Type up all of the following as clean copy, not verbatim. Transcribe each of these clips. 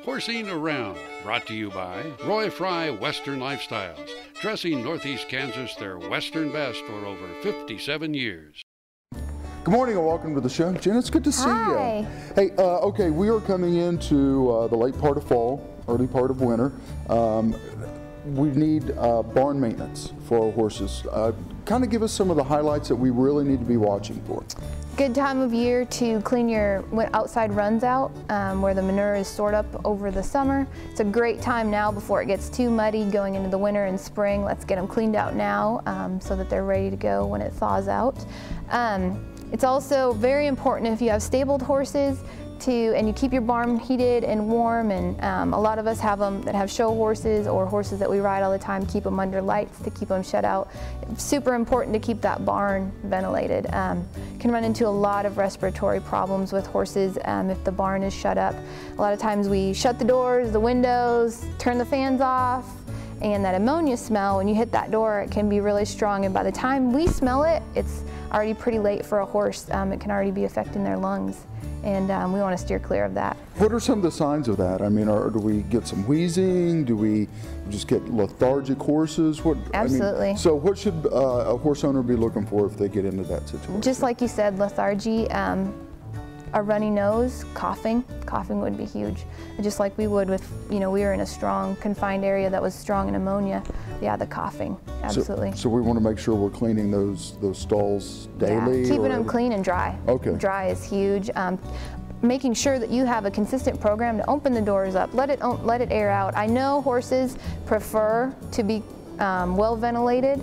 Horsing Around, brought to you by Roy Fry Western Lifestyles, dressing Northeast Kansas their Western best for over 57 years. Good morning and welcome to the show. Jen, it's good to see Hi. you. Hey, okay, we are coming into the late part of fall, early part of winter. We need barn maintenance for our horses. Kind of give us some of the highlights that we really need to be watching for. Good time of year to clean your outside runs out where the manure is stored up over the summer. It's a great time now before it gets too muddy going into the winter and spring. Let's get them cleaned out now so that they're ready to go when it thaws out. It's also very important if you have stabled horses and you keep your barn heated and warm, and a lot of us have them that have show horses or horses that we ride all the time, keep them under lights to keep them shut out. It's super important to keep that barn ventilated. Can run into a lot of respiratory problems with horses if the barn is shut up. A lot of times we shut the doors, the windows, turn the fans off, and that ammonia smell, when you hit that door, it can be really strong, and by the time we smell it, it's already pretty late for a horse. It can already be affecting their lungs, and we want to steer clear of that. What are some of the signs of that? I mean, do we get some wheezing? Do we just get lethargic horses? Absolutely. I mean, so what should a horse owner be looking for if they get into that situation? Just like you said, lethargy, a runny nose, coughing. Coughing would be huge. Just like we would with, we were in a strong confined area that was strong in ammonia. Yeah, the coughing, absolutely. So we want to make sure we're cleaning those stalls daily? Yeah, keeping them clean and dry. Okay. Dry is huge. Making sure that you have a consistent program to open the doors up, let it air out. I know horses prefer to be well ventilated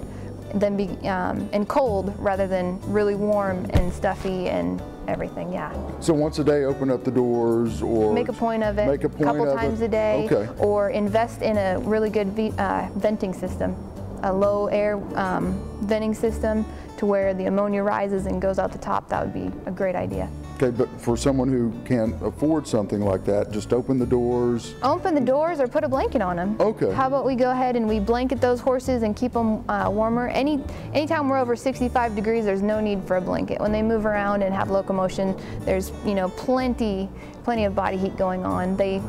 than be and cold rather than really warm and stuffy and everything. Yeah. So once a day, open up the doors, or make a point of it. Make a point couple of times it. a day. Okay. Or invest in a really good venting system, a low air venting system to where the ammonia rises and goes out the top. That would be a great idea. Okay, but for someone who can't afford something like that, just open the doors. Open the doors or put a blanket on them. Okay. How about we go ahead and we blanket those horses and keep them warmer. Anytime we're over 65 degrees, there's no need for a blanket. When they move around and have locomotion, there's plenty of body heat going on. They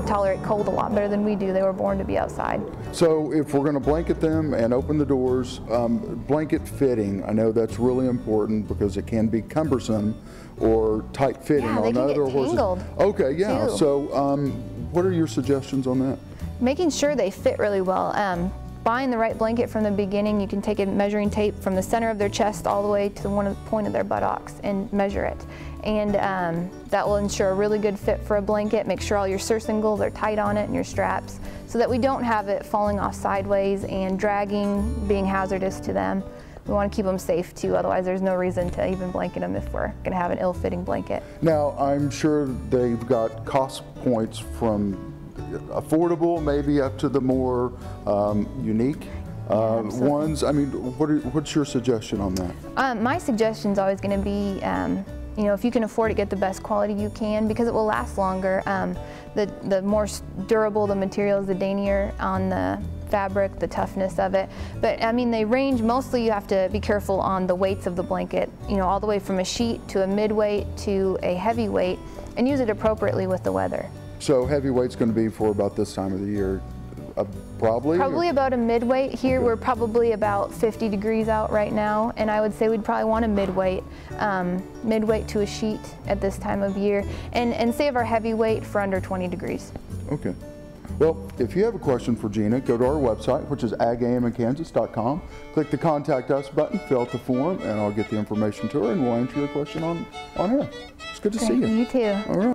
tolerate cold a lot better than we do. They were born to be outside. So if we're going to blanket them and open the doors, blanket fitting, I know that's really important because it can be cumbersome or tight fitting Yeah, on they can other get horses. tangled, Okay, yeah. too. So what are your suggestions on that? Making sure they fit really well. Buying the right blanket from the beginning, you can take a measuring tape from the center of their chest all the way to the point of their buttocks and measure it. And that will ensure a really good fit for a blanket. Make sure all your surcingles are tight on it and your straps so that we don't have it falling off sideways and dragging, being hazardous to them. We want to keep them safe too, otherwise there's no reason to even blanket them if we're going to have an ill-fitting blanket. Now, I'm sure they've got cost points from affordable maybe up to the more unique ones. I mean, what's your suggestion on that? My suggestion is always going to be, if you can afford it, get the best quality you can because it will last longer. The more durable the material is, the daintier on the fabric, the toughness of it. But I mean, they range, mostly you have to be careful on the weights of the blanket, all the way from a sheet to a midweight to a heavyweight, and use it appropriately with the weather. So heavyweight's going to be for about this time of the year, probably? Probably about a midweight. Here we're probably about 50 degrees out right now, and I would say we'd probably want a midweight to a sheet at this time of year, and save our heavyweight for under 20 degrees. Okay. Well, if you have a question for Genna, go to our website, which is agaminkansas.com. Click the Contact Us button, fill out the form, and I'll get the information to her, and we'll answer your question on air. It's good to see you. You too. All right.